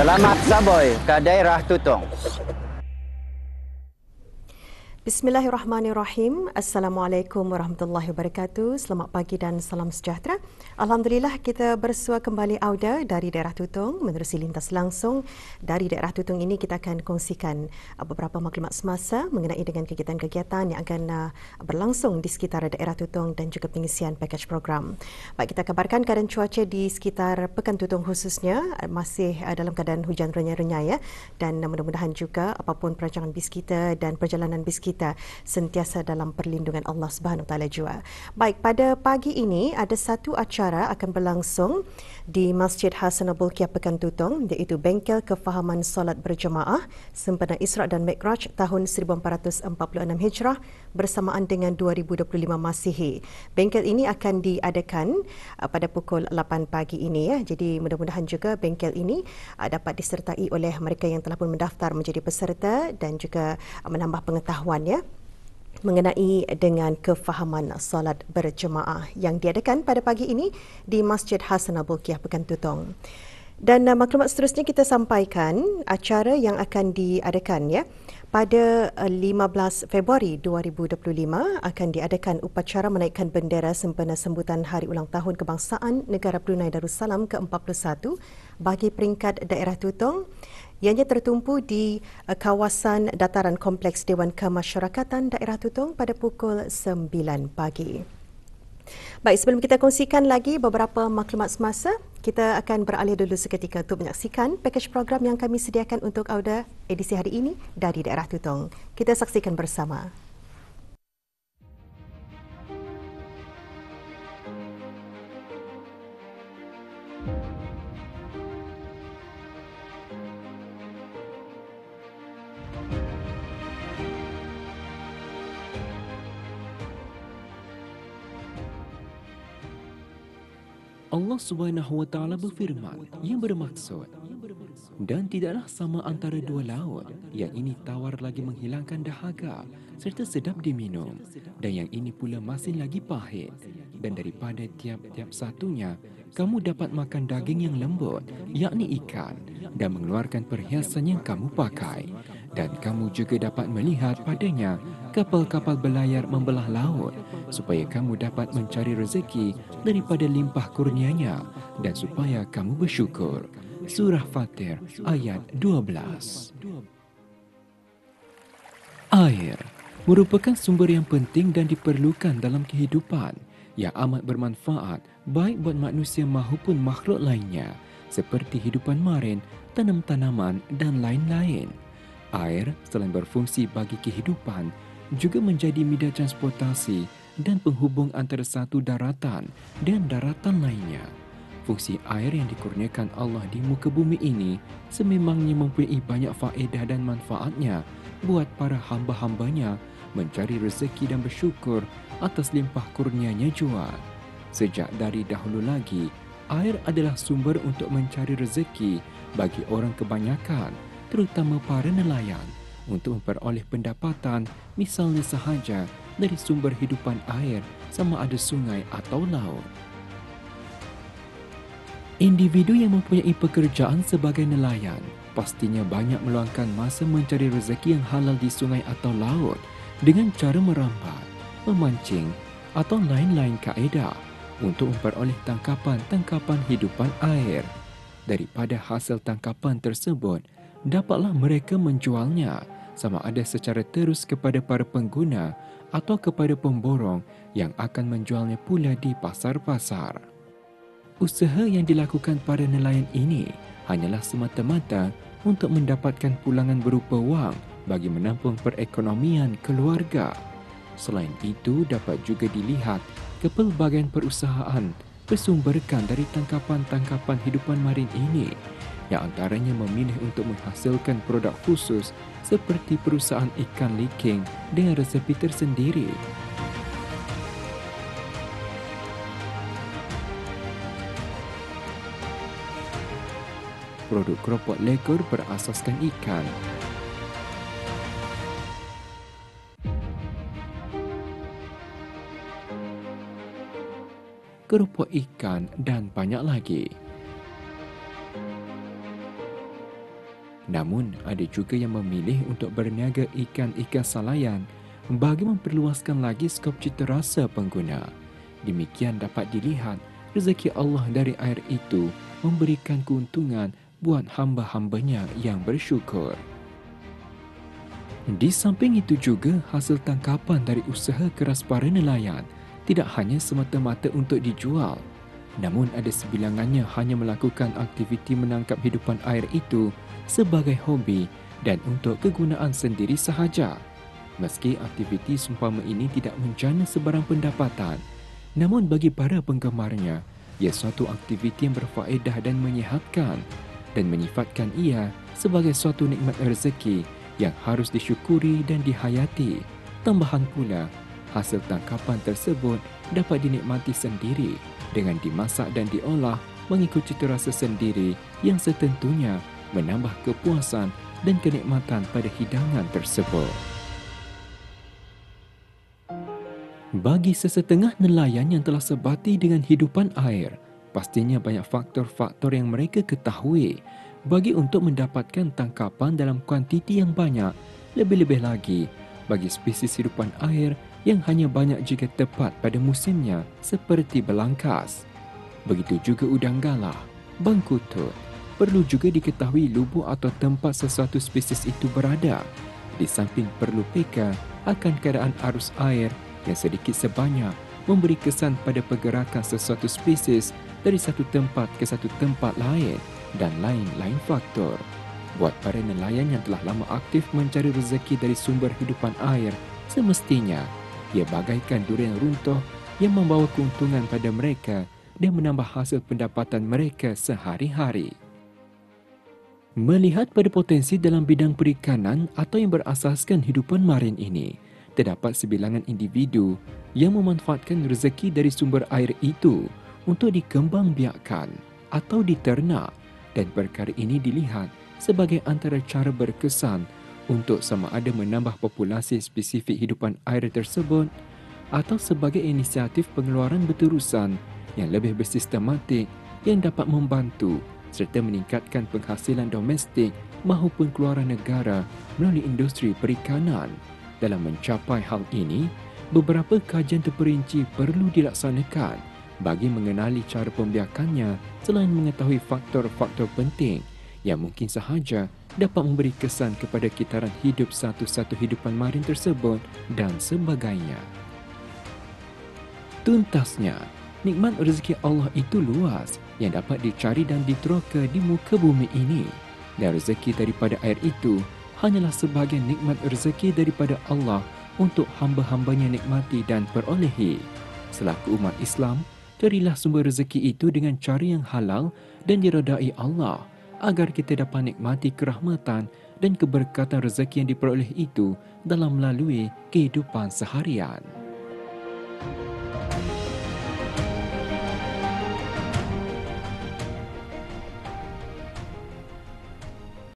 Selamat Saboy ke daerah Tutong. Bismillahirrahmanirrahim. Assalamualaikum warahmatullahi wabarakatuh. Selamat pagi dan salam sejahtera. Alhamdulillah kita bersua kembali Auda dari daerah Tutong menerusi lintas langsung. Dari daerah Tutong ini kita akan kongsikan beberapa maklumat semasa mengenai dengan kegiatan-kegiatan yang akan berlangsung di sekitar daerah Tutong dan juga pengisian pakej program. Baik, kita kabarkan keadaan cuaca di sekitar Pekan Tutong khususnya masih dalam keadaan hujan renyah-renyah ya, dan mudah-mudahan juga apapun perancangan bis kita dan perjalanan bis kita sentiasa dalam perlindungan Allah Subhanahu Wa Taala jua. Baik, pada pagi ini ada satu acara akan berlangsung di Masjid Hasan Al-Bolkiah Pekan Tutong, iaitu Bengkel Kefahaman Solat Berjemaah sempena Isra' dan Mi'raj tahun 1446 Hijrah bersamaan dengan 2025 Masihi. Bengkel ini akan diadakan pada pukul 8 pagi ini ya. Jadi mudah-mudahan juga bengkel ini dapat disertai oleh mereka yang telah pun mendaftar menjadi peserta dan juga menambah pengetahuan mengenai dengan kefahaman solat berjemaah yang diadakan pada pagi ini di Masjid Hasan Al-Bolkiah Pekan Tutong. Dan maklumat seterusnya kita sampaikan acara yang akan diadakan ya. Pada 15 Februari 2025 akan diadakan upacara menaikkan bendera sempena sambutan Hari Ulang Tahun Kebangsaan Negara Brunei Darussalam ke-41 bagi peringkat daerah Tutong. Ianya tertumpu di kawasan dataran Kompleks Dewan Kemasyarakatan Daerah Tutong pada pukul 9 pagi. Baik, sebelum kita kongsikan lagi beberapa maklumat semasa, kita akan beralih dulu seketika untuk menyaksikan pakej program yang kami sediakan untuk Auda edisi hari ini dari daerah Tutong. Kita saksikan bersama. Allah Subhanahu Wa Taala berfirman yang bermaksud, dan tidaklah sama antara dua laut, yang ini tawar lagi menghilangkan dahaga serta sedap diminum, dan yang ini pula masih lagi pahit, dan daripada tiap-tiap satunya kamu dapat makan daging yang lembut, yakni ikan, dan mengeluarkan perhiasan yang kamu pakai, dan kamu juga dapat melihat padanya kapal-kapal berlayar membelah laut, supaya kamu dapat mencari rezeki daripada limpah kurnianya dan supaya kamu bersyukur. Surah Fatir ayat 12. Air merupakan sumber yang penting dan diperlukan dalam kehidupan, yang amat bermanfaat baik buat manusia maupun makhluk lainnya seperti hidupan marin, tanam-tanaman dan lain-lain. Air selain berfungsi bagi kehidupan juga menjadi media transportasi dan penghubung antara satu daratan dan daratan lainnya. Fungsi air yang dikurniakan Allah di muka bumi ini sememangnya mempunyai banyak faedah dan manfaatnya buat para hamba-hambanya mencari rezeki dan bersyukur atas limpah kurnianya jua. Sejak dari dahulu lagi, air adalah sumber untuk mencari rezeki bagi orang kebanyakan, terutama para nelayan, untuk memperoleh pendapatan, misalnya sahaja dari sumber hidupan air sama ada sungai atau laut. Individu yang mempunyai pekerjaan sebagai nelayan pastinya banyak meluangkan masa mencari rezeki yang halal di sungai atau laut dengan cara merambat, memancing atau lain-lain kaedah untuk memperoleh tangkapan-tangkapan hidupan air. Daripada hasil tangkapan tersebut, dapatlah mereka menjualnya sama ada secara terus kepada para pengguna atau kepada pemborong yang akan menjualnya pula di pasar-pasar. Usaha yang dilakukan para nelayan ini hanyalah semata-mata untuk mendapatkan pulangan berupa wang bagi menampung perekonomian keluarga. Selain itu, dapat juga dilihat kepelbagaian perusahaan bersumberkan dari tangkapan-tangkapan hidupan marin ini, yang antaranya memilih untuk menghasilkan produk khusus seperti perusahaan ikan liking dengan resepi tersendiri. Produk keropok lekor berasaskan ikan. Keropok ikan dan banyak lagi. Namun, ada juga yang memilih untuk berniaga ikan-ikan salayan bagi memperluaskan lagi skop citarasa pengguna. Demikian dapat dilihat rezeki Allah dari air itu memberikan keuntungan buat hamba-hambanya yang bersyukur. Di samping itu juga, hasil tangkapan dari usaha keras para nelayan tidak hanya semata-mata untuk dijual. Namun ada sebilangannya hanya melakukan aktiviti menangkap hidupan air itu sebagai hobi dan untuk kegunaan sendiri sahaja. Meski aktiviti seumpama ini tidak menjana sebarang pendapatan, namun bagi para penggemarnya, ia suatu aktiviti yang berfaedah dan menyihatkan dan menyifatkan ia sebagai suatu nikmat rezeki yang harus disyukuri dan dihayati. Tambahan pula, hasil tangkapan tersebut dapat dinikmati sendiri dengan dimasak dan diolah mengikut citarasa sendiri yang setentunya menambah kepuasan dan kenikmatan pada hidangan tersebut. Bagi sesetengah nelayan yang telah sebati dengan hidupan air, pastinya banyak faktor-faktor yang mereka ketahui bagi untuk mendapatkan tangkapan dalam kuantiti yang banyak, lebih-lebih lagi bagi spesies hidupan air yang hanya banyak jika tepat pada musimnya seperti belangkas. Begitu juga udang galah, bangkutut. Perlu juga diketahui lubuk atau tempat sesuatu spesies itu berada. Di samping perlu peka akan keadaan arus air yang sedikit sebanyak memberi kesan pada pergerakan sesuatu spesies dari satu tempat ke satu tempat lain dan lain-lain faktor. Buat para nelayan yang telah lama aktif mencari rezeki dari sumber hidupan air, semestinya ia bagaikan durian runtuh yang membawa keuntungan pada mereka dan menambah hasil pendapatan mereka sehari-hari. Melihat pada potensi dalam bidang perikanan atau yang berasaskan hidupan marin ini, terdapat sebilangan individu yang memanfaatkan rezeki dari sumber air itu untuk dikembangbiakkan atau diternak, dan perkara ini dilihat sebagai antara cara berkesan untuk sama ada menambah populasi spesifik hidupan air tersebut atau sebagai inisiatif pengeluaran berterusan yang lebih bersistematik yang dapat membantu serta meningkatkan penghasilan domestik maupun keluaran negara melalui industri perikanan. Dalam mencapai hal ini, beberapa kajian terperinci perlu dilaksanakan bagi mengenali cara pembiakannya selain mengetahui faktor-faktor penting yang mungkin sahaja dapat memberi kesan kepada kitaran hidup satu-satu hidupan marin tersebut dan sebagainya. Tuntasnya, nikmat rezeki Allah itu luas yang dapat dicari dan diteroka di muka bumi ini, dan rezeki daripada air itu hanyalah sebahagian nikmat rezeki daripada Allah untuk hamba-hambanya nikmati dan perolehi. Selaku umat Islam, carilah sumber rezeki itu dengan cara yang halal dan diredai Allah agar kita dapat nikmati kerahmatan dan keberkatan rezeki yang diperoleh itu dalam melalui kehidupan seharian.